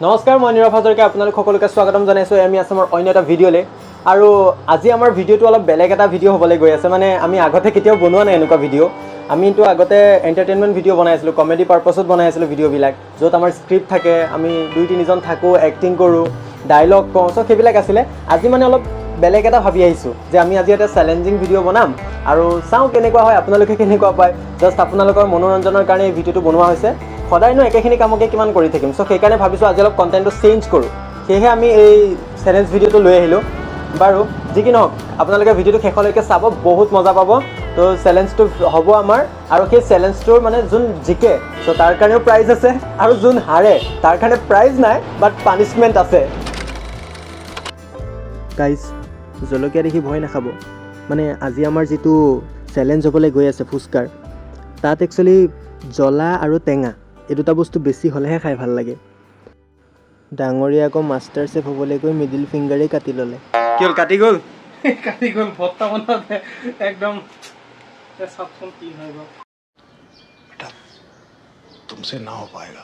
নমস্কাৰ মই নীৰৱ হাজৰিকা আপোনালোক সকলোকে স্বাগতম জনাইছোঁ আমি আছামৰ অন্য এটা ভিডিঅ'লৈ আৰু আজি আমাৰ ভিডিঅ'টো অলপ বেলেগ এটা ভিডিঅ' হ'বলৈ গৈ আছে মানে আমি আগতে কেতিয়াও বনোৱা নাই এনেকুৱা ভিডিঅ' আমিতো আগতে এণ্টাৰটেইনমেণ্ট ভিডিঅ' বনাই আছিলোঁ কমেডি পাৰপাছত বনাই আছিলোঁ ভিডিঅ'বিলাক য'ত আমাৰ স্ক্ৰিপ্ট থাকে আমি 2-3জন থাকোঁ এক্টিং কৰোঁ ডাইলগ কওঁ চ' সেইবিলাক আছিলে আজি মানে অলপ বেলেগ এটা ভাবি আহিছোঁ যে আমি আজি এটা চেলেঞ্জিং ভিডিঅ' বনাম আৰু চাওঁ কেনেকুৱা হয় আপোনালোকে কেনেকুৱা পায় জাষ্ট আপোনালোকৰ মনোৰঞ্জনৰ কাৰণে এই ভিডিঅ'টো বনোৱা হৈছে সদায়নো একেখিনি কামকে কিমান কৰি থাকিম চ' সেইকাৰণে ভাবিছোঁ আজি অলপ কণ্টেণ্টটো চেঞ্জ কৰোঁ সেয়েহে আমি এই চেলেঞ্জ ভিডিঅ'টো লৈ আহিলোঁ বাৰু যি কি নহওক আপোনালোকে ভিডিঅ'টো শেষলৈকে চাব বহুত মজা পাব তো চেলেঞ্জটো হ'ব আমাৰ আৰু সেই চেলেঞ্জটোৰ মানে যোন জিকে চ' তাৰ কাৰণেও প্ৰাইজ আছে আৰু যোন হাৰে তাৰ কাৰণে প্ৰাইজ নাই বাট পানিছমেণ্ট আছে গাইজ জলকীয়া দেখি ভয় নাখাব মানে আজি আমাৰ যিটো চেলেঞ্জ হ'বলৈ গৈ আছে ফুচকাৰ তাত একচুৱেলি জ্বলা আৰু টেঙা এই দুটা বস্তু বেছি হ'লেহে খাই ভাল লাগে ডাঙৰীয়া আকৌ মাষ্টাৰ চেফ হ'বলৈ গৈ মিডিল ফিংগাৰেই কাটি ল'লে কি হ'ল কাটি গ'ল ভত্তা বনাওঁতে একদম চাওকচোন কি হৈ গ'ল बेटा तुमसे ना हो पाएगा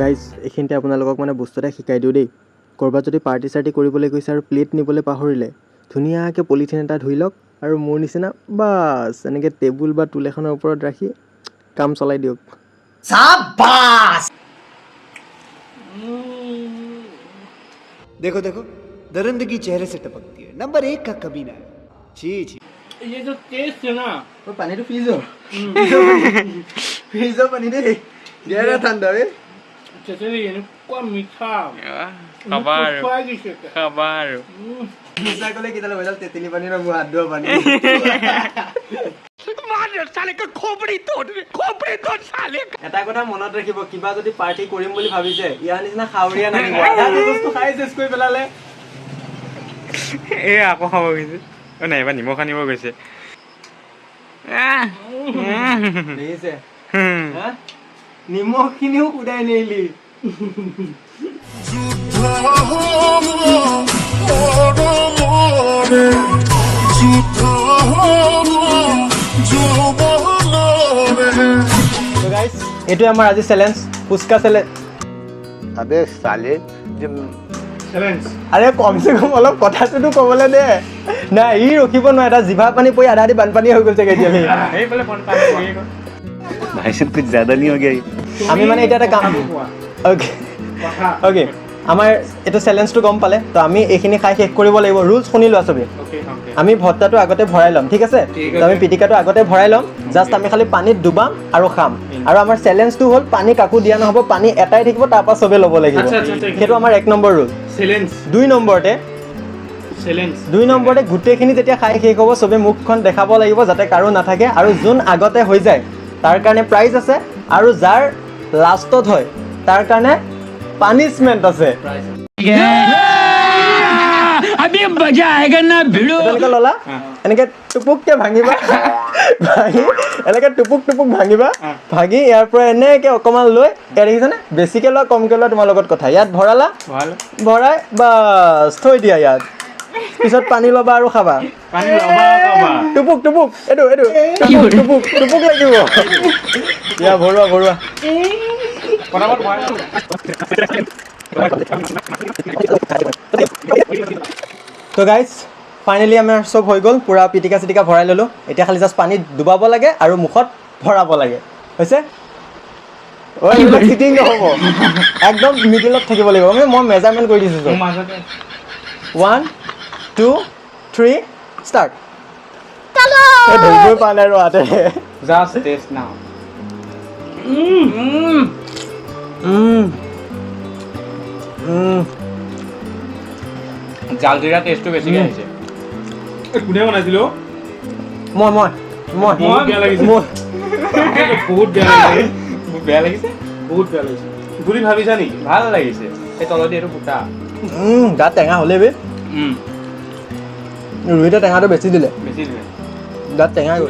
গাইজ এইখিনিতে আপোনালোকক মানে বস্তু এটা শিকাই দিওঁ দেই ক'ৰবাত যদি পাৰ্টি চাৰ্টি কৰিবলৈ গৈছে আৰু প্লেট নিবলৈ পাহৰিলে ধুনীয়াকৈ পলিথিন এটা ধুই লওক আৰু মোৰ নিচিনা বাছ এনেকৈ টেবুল বা টুল এখনৰ ওপৰত ৰাখি কাম চলাই দিয়ক देखो देखो दरिंदगी चेहरे से टपकती है नंबर 1 का कभी ना छी छी ये जो टेस्ट है ना পানীটো ফ্ৰিজৰ ফ্ৰিজৰ পানী দেই দিয়া ঠাণ্ডা বে चचरी ये क्या मीठा Kabar. Kabar gitu. Kabar. মিছা ক'লে কেতিয়ালে হৈ যাম তেতেলী পানী আৰু মোৰ হাত ধোৱা পানী এটা কথা মনত ৰাখিব কিবা যদি পাৰ্টি কৰিম বুলি ভাবিছে ইয়াৰ নিচিনা খাৱৰীয়া নানিব আধা বস্তু খাই চেচ কৰি পেলালে এই আকৌ খাব গৈছে নাই এবাৰ নিমখ আনিব গৈছে দেখিছে হা নিমখখিনিও সুদাই নিলি এইটোৱে আমাৰ আজি চেলেঞ্জ ফুচকা চেলেঞ্জ अबे साले जब चैलेंज আৰে কমচে কম অলপ কথাটোতো ক'বলৈ দে নাই ই ৰখিব নোৱাৰে এটা জিভা পানী পৰি আধা আধি বানপানী হৈ গৈছে এতিয়া এইফালে ফোন পানী কৰি গ'ল भाई साहब कुछ ज्यादा नहीं हो गया ये? আমি মানে এতিয়া এটা কাম অ'কে অ'কে আমাৰ এইটো চেলেঞ্জটো গম পালে তো আমি এইখিনি খাই শেষ কৰিব লাগিব ৰুলছ শুনি লোৱা চবেই ओके ओके আমি ভত্তাটো আগতে ভৰাই ল'ম ঠিক আছে তো আমি পিটিকাটো আগতে ভৰাই ল'ম জাষ্ট আমি খালি পানীত ডুবাম আৰু খাম আৰু আমাৰ চেলেঞ্জটো হ'ল পানী কাকো দিয়া নহ'ব পানী এটাই থাকিব তাৰপৰা চবেই ল'ব লাগিব আচ্ছা, আচ্ছা, আচ্ছা। সেইটো আমাৰ 1 নম্বৰ ৰুল चैलेंज 2 নম্বৰতে चैलेंज গোটেইখিনি যেতিয়া খাই শেষ হ'ব চবেই মুখখন দেখাব লাগিব যাতে কাৰো নাথাকে আৰু যোন আগতে হৈ যায় তাৰ কাৰণে প্ৰাইজ আছে আৰু যাৰ লাষ্টত হয় তাৰ কাৰণে পানিছমেণ্ট আছে अभी मजा आएगा ना भिड़ो এনেকৈ ল'লা এনেকৈ টুপুককৈ ভাঙিবা ভাঙি এনেকৈ টুপুক ভাঙিবা ভাঙি ইয়াৰ পৰা এনেকৈ অকণমান লৈ ইয়াত দেখিছানে বেছিকৈ লোৱা কমকৈ লোৱা তোমাৰ লগত কথা ইয়াত ভৰালা ভাল ভৰাই বাছ থৈ দিয়া ইয়াত পিছত পানী ল'বা আৰু খাবা পানী ল'বা খাবা টুপুক এইটো টুপুক লাগিব ইয়া ভৰোৱা পটাপট ভৰাই তো গাইজ ফাইনেলি আমাৰ চব হৈ গ'ল পূৰা পিটিকা চিটিকা ভৰাই ল'লোঁ এতিয়া খালি জাষ্ট পানীত ডুবাব লাগে আৰু মুখত ভৰাব লাগে হৈছে এইবিলাক চিটিং নহ'ব একদম মিডিলত থাকিব লাগিব মই মেজাৰমেণ্ট কৰি দিছোঁ চব মাজতে 1 2 3 ষ্টাৰ্ট ধৰিবই পৰা নাই আৰু হাতেৰে জাষ্ট টেষ্ট নাও জালজিৰা টেষ্টটো বেছিকৈ আহিছে কোনে বনাইছিল মই বহুত বেয়া লাগিছে মই বহুত বেয়া লাগিছে মোক বেয়া লাগিছে বহুত বেয়া লাগিছে বুলি ভাবিছা নেকি ভাল লাগিছে এই তলদি এইটো ফুটা গাত টেঙা হ'লে বে ৰুহিতে টেঙাটো বেছি দিলে বেছি দিলে গাত টেঙা গ'ল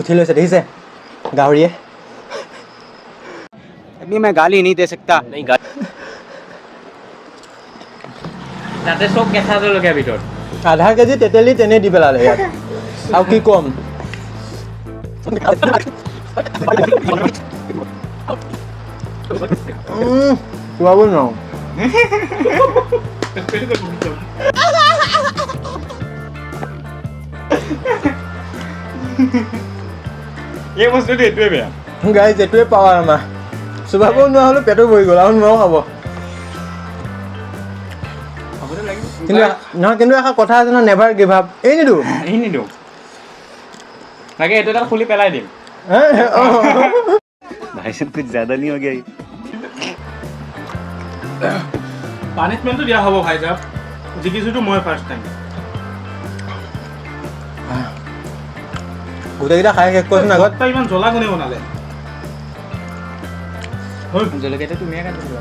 উঠি লৈছে দেখিছে গাহৰিয়ে अभी मैं गाली नहीं दे सकता नहीं गाली তাতে চব কেঁচা জলকীয়া ভিতৰত আধা কেজি তেতেলী তেনে দি পেলালে ইয়াত আৰু কি ক'ম খোৱাব নোৱাৰোঁ এই বস্তুটো এইটোৱে বেয়া গাইজ এইটোৱে পাৱাৰ আমাৰ চুবাব নোৱাৰা হ'লেও পেটো ভৰি গ'ল আৰু নোৱাৰো খাব কিন্তু নহয় কিন্তু এষাৰ কথা আছে নহয় নেভাৰ গিভ আপ এই নিদিওঁ এই নিদিওঁ লাগে এইটো এটা খুলি পেলাই দিম भाई साहब कुछ ज्यादा नहीं हो गया ये? পানিছমেণ্টটো দিয়া হ'ব ভাই সাহেব জিকিছোতো মই ফাৰ্ষ্ট টাইম গোটেইকেইটা খাই শেষ কৰিছোন আগত তই ইমান জ্বলা কোনে বনালে জলকীয়াটো তুমিয়ে কাটি দিবা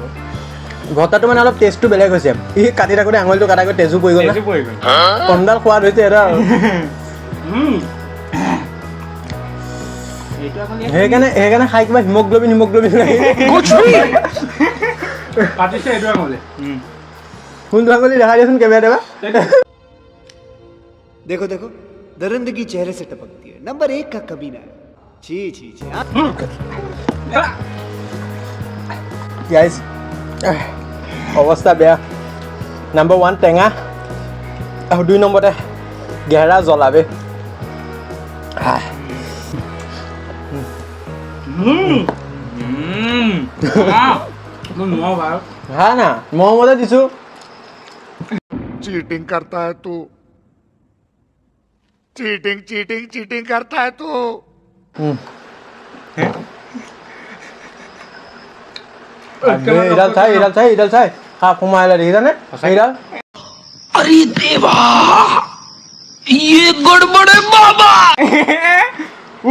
ভৰ্তাটো মানে অলপ টেষ্টটো বেলেগ হৈছে ই কাটি থাকোঁতে আঙুলিটো কাটাকৈ তেজো পৰি গ'ল না এইটো পৰি গ'ল কমডাল সোৱাদ হৈছে এটা আৰু এইটো আকৌ সেইকাৰণে খাই কিবা হিমগ্ল'বিন লাগি কাটিছে এইটো আঙুলি কোনটো আঙুলি দেখাই দিয়াচোন কেমেৰা देखो देखो दरिंदगी चेहरे से टपकती है नंबर 1 का कमीना है छी छी छी গাইজ অৱস্থা বেয়া নম্বৰ 1 টেঙা আৰু 2 নম্বৰতে গেহৰা জ্বলাবে মই নোৱাৰো ভাই হা না মৰমতে দিছোঁ चीटिंग करता है तू चीटिंग चीटिंग चीटिंग करता है तू এইডাল চাই সাপ সোমাইলে দেখিছানে এইডাল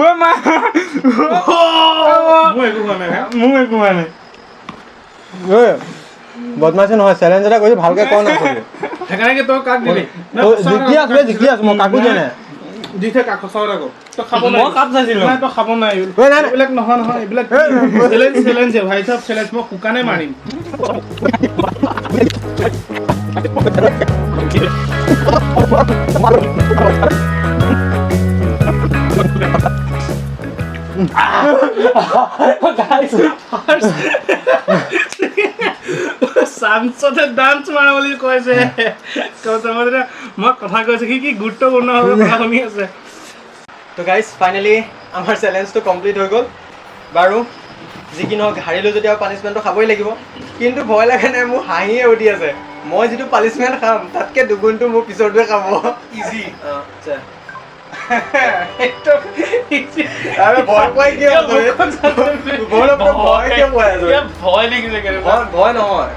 ঐ মা মোৰ একো হোৱা নাই ভাই মোৰ একো হোৱা নাই ঐ বদমাছি নহয় চেলেঞ্জ এটা কৰিছোঁ ভালকৈ ক না সেইকাৰণে তই কাক দিলি জিকি আছো মই কাকো দিয়া নাই দিছে কাক সঁচা কথা তই খাব মই কাপ চাইছিলোঁ নাই তই খাব নাই ঐ, নাই, নাই। এইবিলাক নহয় এইবিলাক চেলেঞ্জ ভাই সাহেব চেলেঞ্জ মই শুকানে মাৰিম চান্সতে ডান্স মাৰা বুলি কৈছে মই কথা কৈছোঁ কি গুৰুত্বপূৰ্ণভাৱে কথা শুনি আছে তো গাইজ ফাইনেলি আমাৰ চেলেঞ্জটো কমপ্লিট হৈ গ'ল বাৰু যি কি নহওক হাৰিলোঁ যদি আৰু পানিছমেণ্টটো খাবই লাগিব কিন্তু ভয় লাগে নাই মোৰ হাঁহিয়ে উঠি আছে মই যিটো পানিছমেণ্ট খাম তাতকৈ দুগুণটো মোৰ পিছৰটোৱে খাব ইজি আচ্ছা ভয় পাই কিয় ভয় লাগিছে ভয় নহয়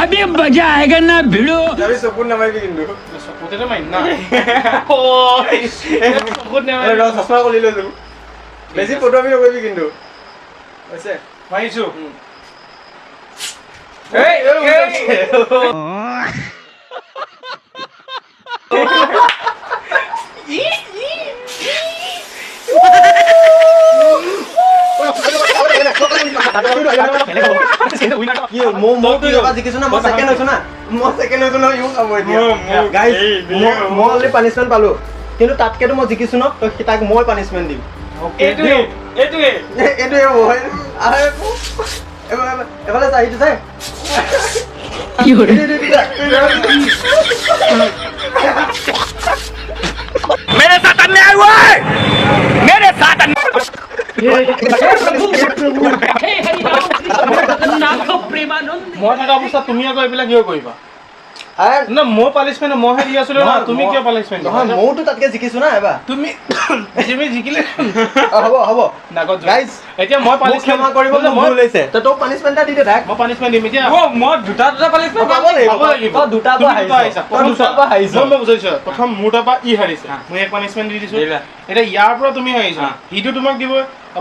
अभी मजा आएगा ना भिड़ो চকুত নামাৰিবি কিন্তু চকুতে মাৰিম না চশমা খুলি লৈছোঁ বেছি ফটোৱামি নকৰিবি কিন্তু হৈছে মাৰিছোঁ কি মই জিকিছো না মই ছেকেণ্ড হৈছো না নহয় ইও খাব এতিয়া গাইজ মই অলৰেডি পানিছমেণ্ট পালোঁ কিন্তু তাতকেতো মই জিকিছো ন তো তাক মই পানিছমেণ্ট দিম এইটোৱে এইটোৱে মই এফালে চাই সেইটো চাই मेरे साथ अन्याय हुआ है मेरे साथ মই থকা অৱস্থাত তুমি আকৌ এইবিলাক কিয় কৰিবা না মই পানিছমেণ্ট মইহে দি আছিলো না তুমি কিয় পানিছমেণ্ট নহয় মইতো তাতকে জিকিছো না এবাৰ তুমি জিকিলে হ'ব নাগত গাইজ এতিয়া মই পানিছমেণ্ট ক্ষমা কৰিব মোৰ লৈছে তো তোক পানিছমেণ্ট এটা দি দে তাক মই পানিছমেণ্ট দিম এতিয়া মই দুটা পালিছমেণ্ট পাব লাগিব তই দুটাৰ পৰা হাৰিছ মই বুজাইছো প্ৰথম মোৰ তাৰ পৰা ই হাৰিছে মই এক পানিছমেণ্ট দি দিছো এতিয়া ইয়াৰ পৰা তুমি হাৰিছা ইটো তোমাক দিব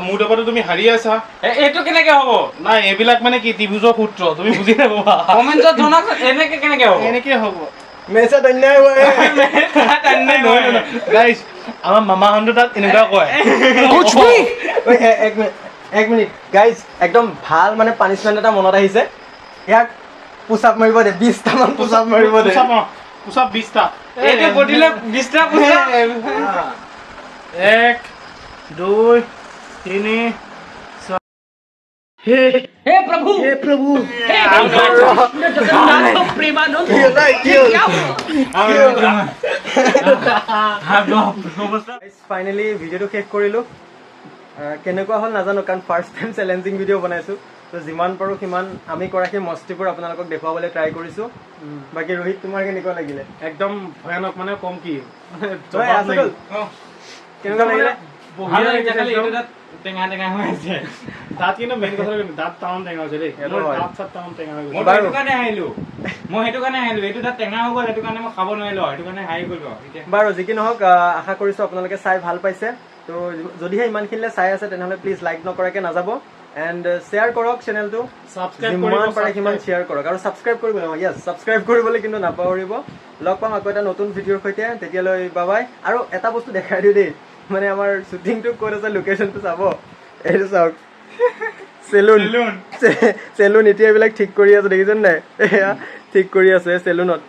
মোৰ দবাতো তুমি হাৰি আছা এইটো কেনেকে হ'ব নাই এইবিলাক মানে কি ত্ৰিভুজৰ সূত্ৰ তুমি বুজি নাপাবা কমেন্টত জনাওক এনেকে কেনেকে হ'ব এনেকে হ'ব মেচত অন্যায় হয় গাইজ আমাৰ মামাহঁতে তাত এনেকুৱা কয় ঐ, এক মিনিট গাইজ একদম ভাল মানে পানিছমেণ্ট এটা মনত আহিছে ইয়াক পুচাপ মাৰিব দে 20টামান পুচাপ মাৰিব দে পোচাপ 20টা এইটো বডিলে 20টা পুছা 1 2 3 हे प्रभु हे प्रभु हे प्रेमानंद ফাইনেলি ভিডিঅ'টো শেষ কৰিলোঁ কেনেকুৱা হ'ল নাজানো কাৰণ ফাৰ্ষ্ট টাইম চেলেঞ্জিং ভিডিঅ' বনাইছোঁ তো যিমান পাৰোঁ সিমান আমি কৰা সেই মস্তিবোৰ আপোনালোকক দেখুৱাবলৈ ট্ৰাই কৰিছোঁ বাকী ৰোহিত তোমাৰ কেনেকুৱা লাগিলে একদম ভয়ানক মানে কম কি ঐ, আছাদুল, কেনেকুৱা লাগিলে ভাল লাগিছে খালি এইটো তাত টেঙা টেঙা হৈ আছে দাঁত কিন্তু মেইন কথা দাঁত টাউন টেঙা হৈছে দেই সেইটো হয়। দাঁত চাত টাউন টেঙা হৈ মই গৈছে সেইটো কাৰণে আহিলো এইটো তাত টেঙা হৈ গ'ল সেইটো কাৰণে মই খাব নোৱাৰিলো সেইটো কাৰণে হাৰি গ'লো এতিয়া বাৰু যি কি নহওক আশা কৰিছোঁ আপোনালোকে চাই ভাল পাইছে তো যদিহে ইমানখিনিলে চাই আছে তেনেহ'লে প্লিজ লাইক নকৰাকৈ নাযাব এণ্ড শ্বেয়াৰ কৰক চেনেলটো Subscribe যিমান কৰিব, পাৰে সিমান subscribe। শ্বেয়াৰ কৰক আৰু ছাবস্ক্ৰাইব কৰিবলৈ য়েছ ছাবস্ক্ৰাইব কৰিবলৈ কিন্তু নাপাহৰিব লগ পাম আকৌ এটা নতুন ভিডিঅ'ৰ সৈতে তেতিয়ালৈ বাই আৰু এটা বস্তু দেখাই দিওঁ দেই মানে আমাৰ শ্বুটিংটো ক'ত আছে লোকেশ্যনটো চাব এইটো চাওক চেলুন চেলুন এতিয়া এইবিলাক ঠিক কৰি আছে দেখিছেনে নাই এয়া ঠিক কৰি আছে চেলুনত